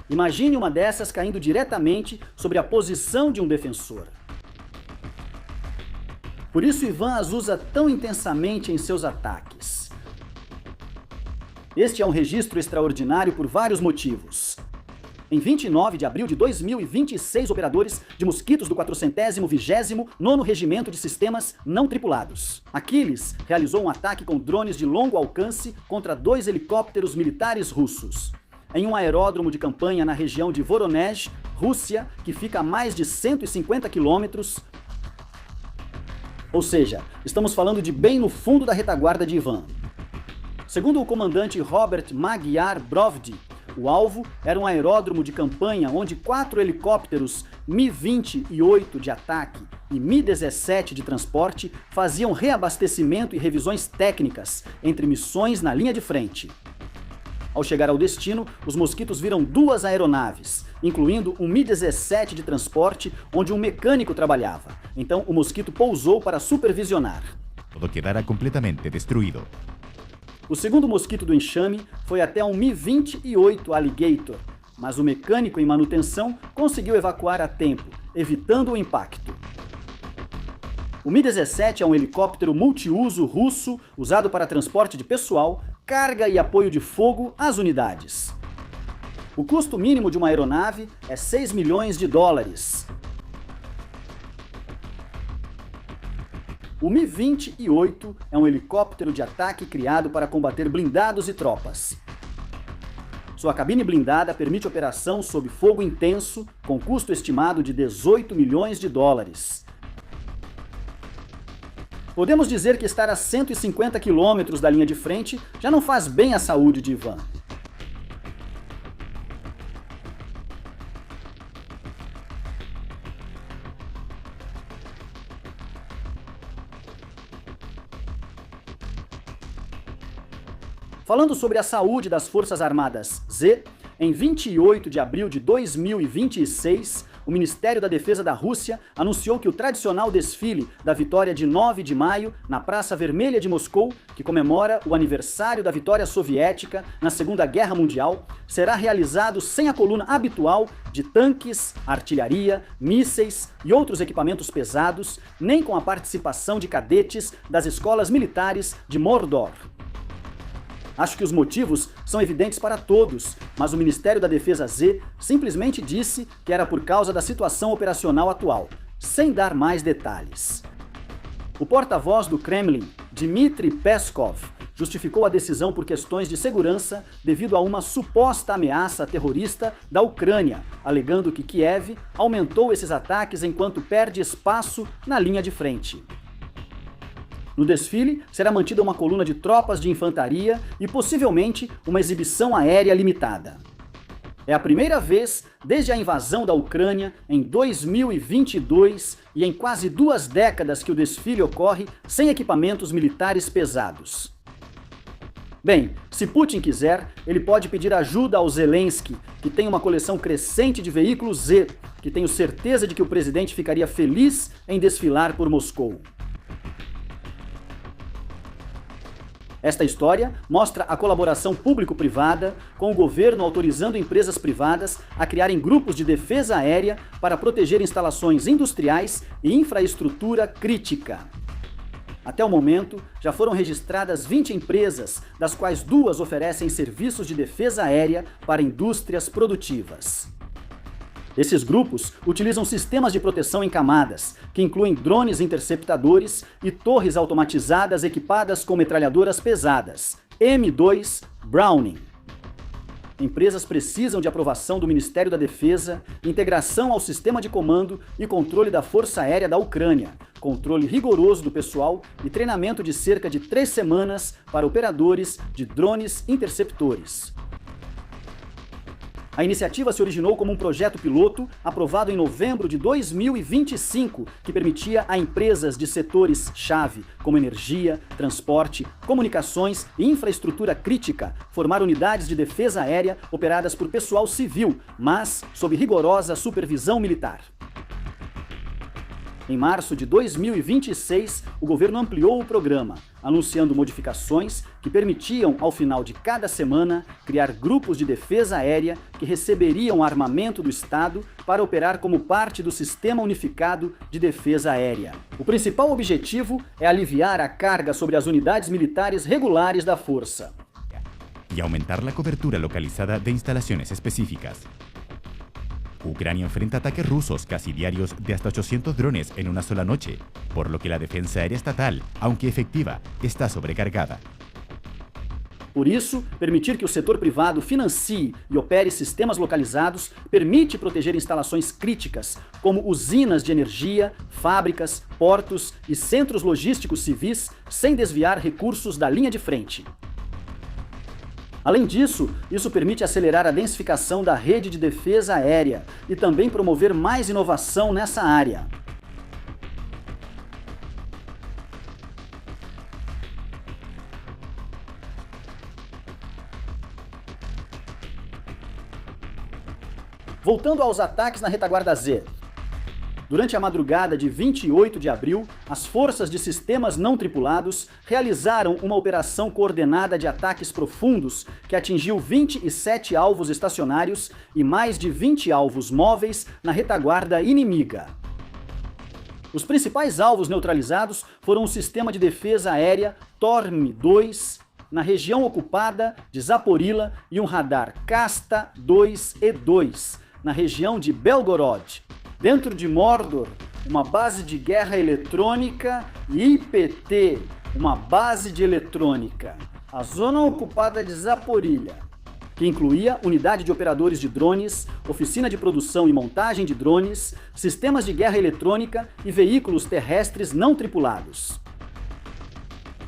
Imagine uma dessas caindo diretamente sobre a posição de um defensor. Por isso Ivan as usa tão intensamente em seus ataques. Este é um registro extraordinário por vários motivos. Em 29 de abril de 2026, operadores de mosquitos do 429º Regimento de Sistemas Não Tripulados. Aquiles realizou um ataque com drones de longo alcance contra 2 helicópteros militares russos. Em um aeródromo de campanha na região de Voronezh, Rússia, que fica a mais de 150 quilômetros. Ou seja, estamos falando de bem no fundo da retaguarda de Ivan. Segundo o comandante Robert Magyar Brovdi, o alvo era um aeródromo de campanha onde 4 helicópteros Mi-28 de ataque e Mi-17 de transporte faziam reabastecimento e revisões técnicas entre missões na linha de frente. Ao chegar ao destino, os mosquitos viram 2 aeronaves, incluindo um Mi-17 de transporte onde um mecânico trabalhava. Então o mosquito pousou para supervisionar.
Todo quedara completamente destruído.
O segundo mosquito do enxame foi até um Mi-28 Alligator, mas o mecânico em manutenção conseguiu evacuar a tempo, evitando o impacto. O Mi-17 é um helicóptero multiuso russo usado para transporte de pessoal, carga e apoio de fogo às unidades. O custo mínimo de uma aeronave é $6 milhões. O Mi-28 é um helicóptero de ataque criado para combater blindados e tropas. Sua cabine blindada permite operação sob fogo intenso, com custo estimado de $18 milhões. Podemos dizer que estar a 150 quilômetros da linha de frente já não faz bem à saúde de Ivan. Falando sobre a saúde das Forças Armadas Z, em 28 de abril de 2026, o Ministério da Defesa da Rússia anunciou que o tradicional desfile da vitória de 9 de maio na Praça Vermelha de Moscou, que comemora o aniversário da vitória soviética na Segunda Guerra Mundial, será realizado sem a coluna habitual de tanques, artilharia, mísseis e outros equipamentos pesados, nem com a participação de cadetes das escolas militares de Mordor. Acho que os motivos são evidentes para todos, mas o Ministério da Defesa Z simplesmente disse que era por causa da situação operacional atual, sem dar mais detalhes. O porta-voz do Kremlin, Dmitry Peskov, justificou a decisão por questões de segurança devido a uma suposta ameaça terrorista da Ucrânia, alegando que Kiev aumentou esses ataques enquanto perde espaço na linha de frente. No desfile, será mantida uma coluna de tropas de infantaria e possivelmente uma exibição aérea limitada. É a primeira vez desde a invasão da Ucrânia em 2022 e em quase 2 décadas que o desfile ocorre sem equipamentos militares pesados. Bem, se Putin quiser, ele pode pedir ajuda ao Zelensky, que tem uma coleção crescente de veículos Z, que tenho certeza de que o presidente ficaria feliz em desfilar por Moscou. Esta história mostra a colaboração público-privada, com o governo autorizando empresas privadas a criarem grupos de defesa aérea para proteger instalações industriais e infraestrutura crítica. Até o momento, já foram registradas 20 empresas, das quais 2 oferecem serviços de defesa aérea para indústrias produtivas. Esses grupos utilizam sistemas de proteção em camadas, que incluem drones interceptadores e torres automatizadas equipadas com metralhadoras pesadas, M2 Browning. Empresas precisam de aprovação do Ministério da Defesa, integração ao sistema de comando e controle da Força Aérea da Ucrânia, controle rigoroso do pessoal e treinamento de cerca de 3 semanas para operadores de drones interceptores. A iniciativa se originou como um projeto piloto aprovado em novembro de 2025, que permitia a empresas de setores-chave, como energia, transporte, comunicações e infraestrutura crítica, formar unidades de defesa aérea operadas por pessoal civil, mas sob rigorosa supervisão militar. Em março de 2026, o governo ampliou o programa, anunciando modificações que permitiam, ao final de cada semana, criar grupos de defesa aérea que receberiam armamento do Estado para operar como parte do Sistema Unificado de Defesa Aérea. O principal objetivo é aliviar a carga sobre as unidades militares regulares da força
y aumentar la cobertura localizada de instalaciones específicas. Ucrania enfrenta ataques rusos casi diarios de hasta 800 drones en una sola noche, por lo que la defensa aérea estatal, aunque efectiva, está sobrecargada.
Por isso, permitir que o setor privado financie e opere sistemas localizados permite proteger instalações críticas, como usinas de energia, fábricas, portos e centros logísticos civis, sem desviar recursos da linha de frente. Além disso, isso permite acelerar a densificação da rede de defesa aérea e também promover mais inovação nessa área. Voltando aos ataques na retaguarda Z. Durante a madrugada de 28 de abril, as forças de sistemas não tripulados realizaram uma operação coordenada de ataques profundos que atingiu 27 alvos estacionários e mais de 20 alvos móveis na retaguarda inimiga. Os principais alvos neutralizados foram o sistema de defesa aérea Torm-2 na região ocupada de Zaporila e um radar Kasta-2E2 na região de Belgorod. Dentro de Mordor, uma base de guerra eletrônica e IPT, uma base de eletrônica. A zona ocupada de Zaporilha, que incluía unidade de operadores de drones, oficina de produção e montagem de drones, sistemas de guerra eletrônica e veículos terrestres não tripulados.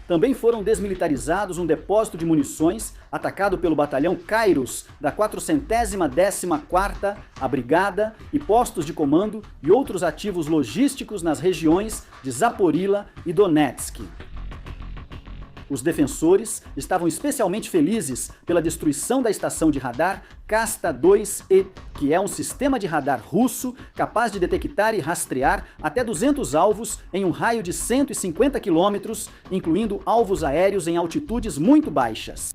Também foram desmilitarizados um depósito de munições atacado pelo batalhão Kairos da 414ª a Brigada e postos de comando e outros ativos logísticos nas regiões de Zaporila e Donetsk. Os defensores estavam especialmente felizes pela destruição da estação de radar Kasta-2E, que é um sistema de radar russo capaz de detectar e rastrear até 200 alvos em um raio de 150 quilômetros, incluindo alvos aéreos em altitudes muito baixas.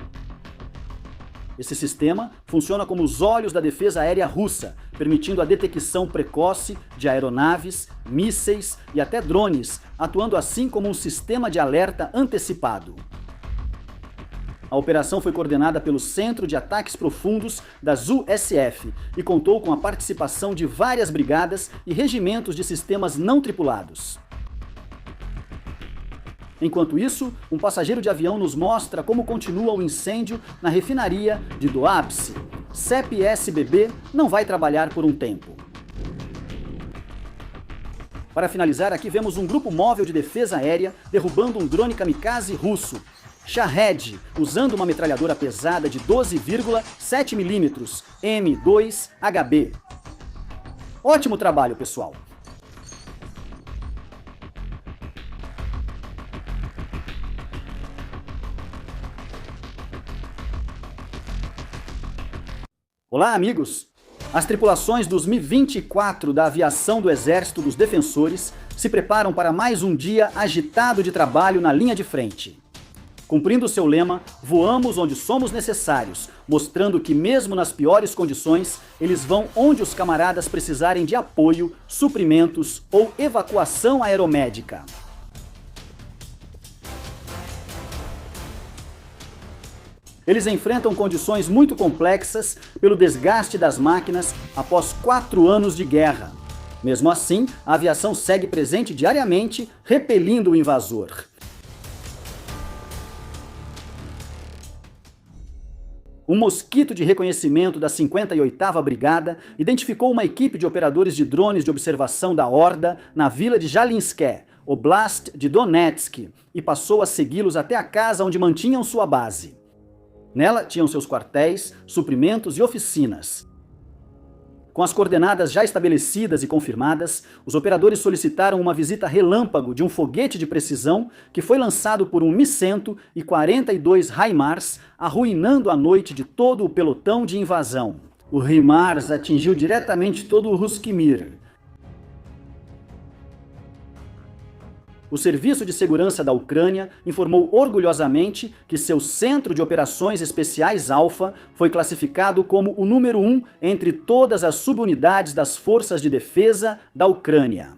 Esse sistema funciona como os olhos da defesa aérea russa, permitindo a detecção precoce de aeronaves, mísseis e até drones, atuando assim como um sistema de alerta antecipado. A operação foi coordenada pelo Centro de Ataques Profundos da ZUSF e contou com a participação de várias brigadas e regimentos de sistemas não tripulados. Enquanto isso, um passageiro de avião nos mostra como continua o incêndio na refinaria de Doapse. CEP-SBB não vai trabalhar por um tempo. Para finalizar, aqui vemos um grupo móvel de defesa aérea derrubando um drone kamikaze russo, Shahed, usando uma metralhadora pesada de 12,7 mm M2HB. Ótimo trabalho, pessoal! Olá, amigos! As tripulações dos Mi-24 da aviação do Exército dos Defensores se preparam para mais um dia agitado de trabalho na linha de frente. Cumprindo seu lema, voamos onde somos necessários, mostrando que mesmo nas piores condições, eles vão onde os camaradas precisarem de apoio, suprimentos ou evacuação aeromédica. Eles enfrentam condições muito complexas pelo desgaste das máquinas após 4 anos de guerra. Mesmo assim, a aviação segue presente diariamente, repelindo o invasor. Um mosquito de reconhecimento da 58ª Brigada identificou uma equipe de operadores de drones de observação da Horda na vila de Jalinske, Oblast de Donetsk, e passou a segui-los até a casa onde mantinham sua base. Nela tinham seus quartéis, suprimentos e oficinas. Com as coordenadas já estabelecidas e confirmadas, os operadores solicitaram uma visita relâmpago de um foguete de precisão que foi lançado por um Mi-100 e 42 HIMARS, arruinando a noite de todo o pelotão de invasão. O HIMARS atingiu diretamente todo o Ruskimir. O Serviço de Segurança da Ucrânia informou orgulhosamente que seu Centro de Operações Especiais Alfa foi classificado como o número 1 entre todas as subunidades das Forças de Defesa da Ucrânia.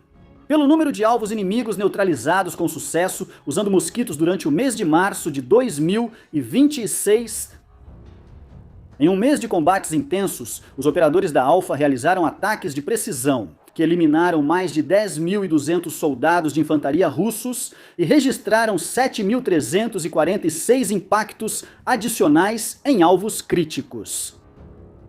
Pelo número de alvos inimigos neutralizados com sucesso usando mosquitos durante o mês de março de 2026, em um mês de combates intensos, os operadores da Alfa realizaram ataques de precisão, que eliminaram mais de 10.200 soldados de infantaria russos e registraram 7.346 impactos adicionais em alvos críticos.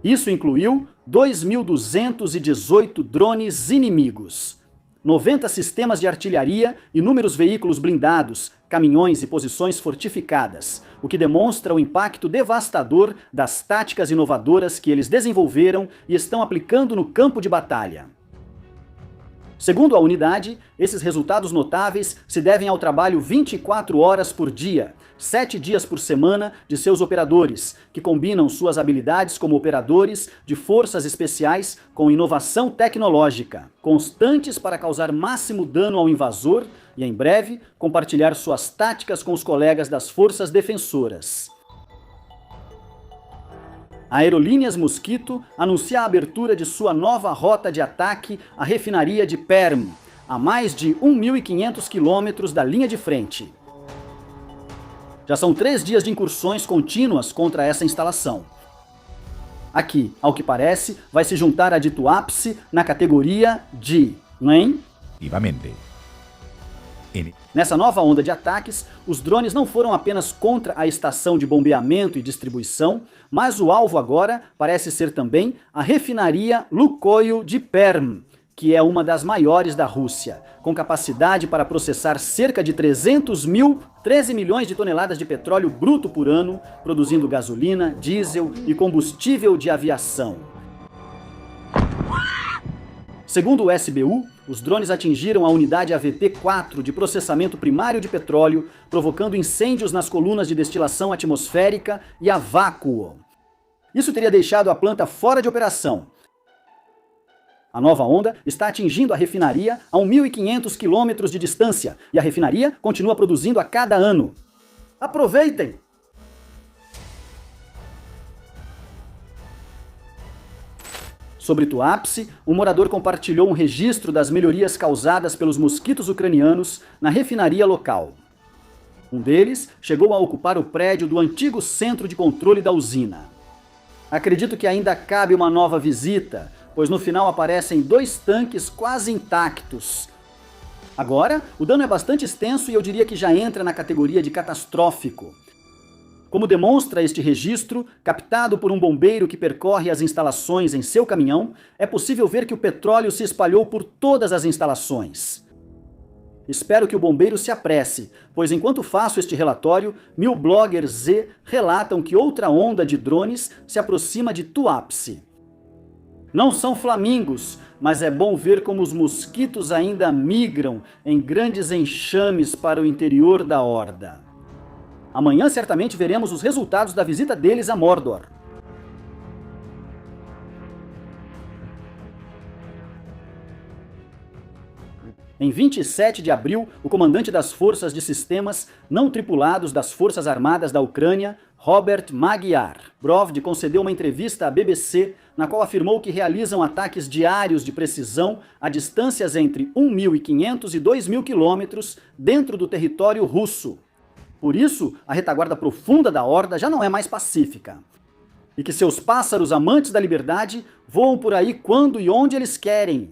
Isso incluiu 2.218 drones inimigos, 90 sistemas de artilharia, inúmeros veículos blindados, caminhões e posições fortificadas, o que demonstra o impacto devastador das táticas inovadoras que eles desenvolveram e estão aplicando no campo de batalha. Segundo a unidade, esses resultados notáveis se devem ao trabalho 24 horas por dia, 7 dias por semana de seus operadores, que combinam suas habilidades como operadores de forças especiais com inovação tecnológica, constantes para causar máximo dano ao invasor e, em breve, compartilhar suas táticas com os colegas das forças defensoras. A Aerolíneas Mosquito anuncia a abertura de sua nova rota de ataque à refinaria de Perm, a mais de 1.500 quilômetros da linha de frente. Já são 3 dias de incursões contínuas contra essa instalação. Aqui, ao que parece, vai se juntar a de Tuapse na categoria D, não é?
Efectivamente.
Nessa nova onda de ataques, os drones não foram apenas contra a estação de bombeamento e distribuição, mas o alvo agora parece ser também a refinaria Lukoil de Perm, que é uma das maiores da Rússia, com capacidade para processar cerca de 13 milhões de toneladas de petróleo bruto por ano, produzindo gasolina, diesel e combustível de aviação. Segundo o SBU, os drones atingiram a unidade AVP-4 de processamento primário de petróleo, provocando incêndios nas colunas de destilação atmosférica e a vácuo. Isso teria deixado a planta fora de operação. A nova onda está atingindo a refinaria a 1.500 quilômetros de distância e a refinaria continua produzindo a cada ano. Aproveitem! Sobre Tuapse, um morador compartilhou um registro das melhorias causadas pelos mosquitos ucranianos na refinaria local. Um deles chegou a ocupar o prédio do antigo centro de controle da usina. Acredito que ainda cabe uma nova visita, pois no final aparecem 2 tanques quase intactos. Agora, o dano é bastante extenso e eu diria que já entra na categoria de catastrófico. Como demonstra este registro, captado por um bombeiro que percorre as instalações em seu caminhão, é possível ver que o petróleo se espalhou por todas as instalações. Espero que o bombeiro se apresse, pois enquanto faço este relatório, 1000 bloggers Z relatam que outra onda de drones se aproxima de Tuapse. Não são flamingos, mas é bom ver como os mosquitos ainda migram em grandes enxames para o interior da horda. Amanhã certamente veremos os resultados da visita deles a Mordor. Em 27 de abril, o comandante das forças de sistemas não tripulados das Forças Armadas da Ucrânia, Robert Magyar Brovd, concedeu uma entrevista à BBC, na qual afirmou que realizam ataques diários de precisão a distâncias entre 1.500 e 2.000 quilômetros dentro do território russo. Por isso, a retaguarda profunda da horda já não é mais pacífica. E que seus pássaros amantes da liberdade voam por aí quando e onde eles querem.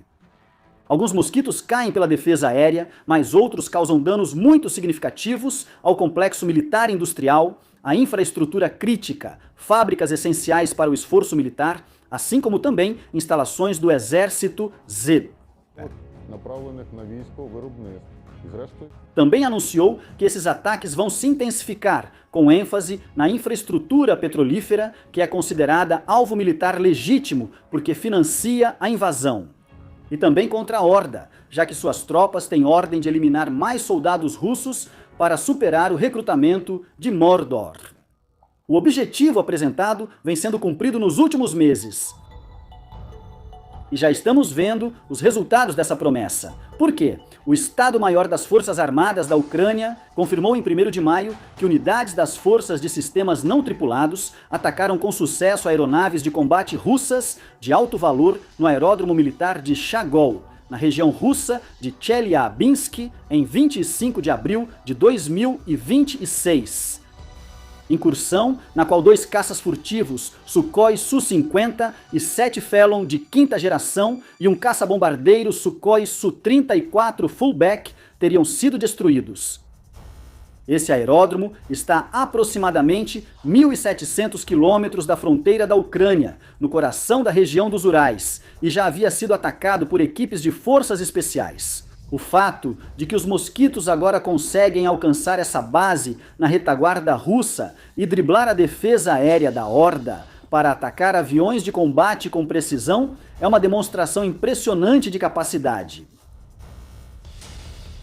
Alguns mosquitos caem pela defesa aérea, mas outros causam danos muito significativos ao complexo militar industrial, à infraestrutura crítica, fábricas essenciais para o esforço militar, assim como também instalações do Exército Z. Também anunciou que esses ataques vão se intensificar, com ênfase na infraestrutura petrolífera, que é considerada alvo militar legítimo porque financia a invasão. E também contra a Horda, já que suas tropas têm ordem de eliminar mais soldados russos para superar o recrutamento de Mordor. O objetivo apresentado vem sendo cumprido nos últimos meses. E já estamos vendo os resultados dessa promessa. Por quê? O Estado-Maior das Forças Armadas da Ucrânia confirmou em 1º de maio que unidades das forças de sistemas não tripulados atacaram com sucesso aeronaves de combate russas de alto valor no aeródromo militar de Chagol, na região russa de Chelyabinsk, em 25 de abril de 2026. Incursão na qual 2 caças furtivos, Sukhoi Su-50 e 7 Phelon de 5ª geração e um caça-bombardeiro Sukhoi Su-34 Fullback teriam sido destruídos. Esse aeródromo está a aproximadamente 1.700 quilômetros da fronteira da Ucrânia, no coração da região dos Urais, e já havia sido atacado por equipes de forças especiais. O fato de que os mosquitos agora conseguem alcançar essa base na retaguarda russa e driblar a defesa aérea da Horda para atacar aviões de combate com precisão é uma demonstração impressionante de capacidade.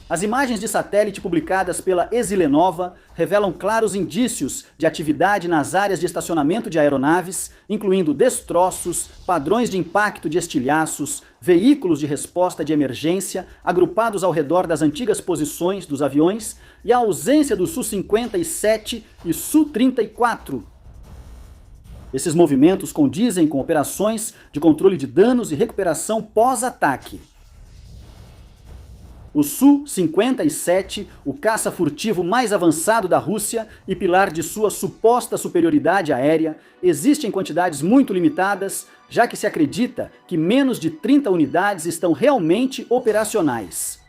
As imagens de satélite publicadas pela Ezilenova revelam claros indícios de atividade nas áreas de estacionamento de aeronaves, incluindo destroços, padrões de impacto de estilhaços, veículos de resposta de emergência agrupados ao redor das antigas posições dos aviões e a ausência do Su-57 e Su-34. Esses movimentos condizem com operações de controle de danos e recuperação pós-ataque. O Su-57, o caça furtivo mais avançado da Rússia e pilar de sua suposta superioridade aérea, existe em quantidades muito limitadas, já que se acredita que menos de 30 unidades estão realmente operacionais.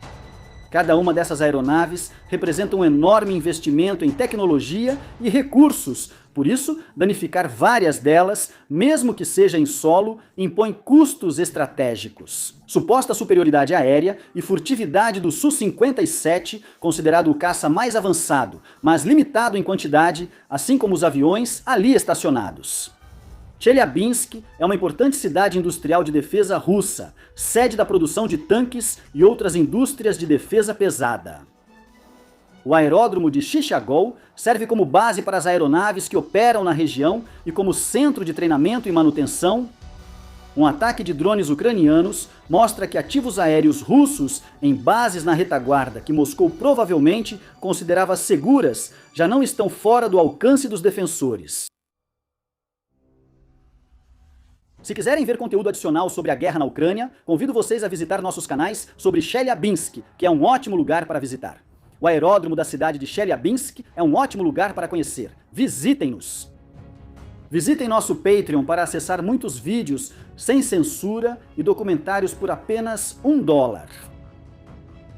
Cada uma dessas aeronaves representa um enorme investimento em tecnologia e recursos. Por isso, danificar várias delas, mesmo que seja em solo, impõe custos estratégicos. Suposta superioridade aérea e furtividade do Su-57, considerado o caça mais avançado, mas limitado em quantidade, assim como os aviões ali estacionados. Chelyabinsk é uma importante cidade industrial de defesa russa, sede da produção de tanques e outras indústrias de defesa pesada. O aeródromo de Chichagol serve como base para as aeronaves que operam na região e como centro de treinamento e manutenção. Um ataque de drones ucranianos mostra que ativos aéreos russos em bases na retaguarda que Moscou provavelmente considerava seguras já não estão fora do alcance dos defensores. Se quiserem ver conteúdo adicional sobre a guerra na Ucrânia, convido vocês a visitar nossos canais sobre Chelyabinsk, que é um ótimo lugar para visitar. O aeródromo da cidade de Chelyabinsk é um ótimo lugar para conhecer. Visitem-nos! Visitem nosso Patreon para acessar muitos vídeos sem censura e documentários por apenas $1.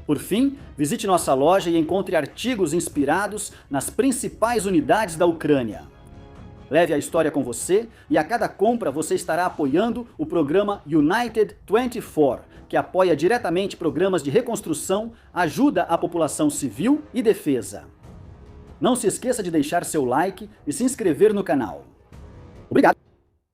Por fim, visite nossa loja e encontre artigos inspirados nas principais unidades da Ucrânia. Leve a história com você e a cada compra você estará apoiando o programa United 24, que apoia diretamente programas de reconstrução, ajuda a população civil e defesa. Não se esqueça de deixar seu like e se inscrever no canal. Obrigado!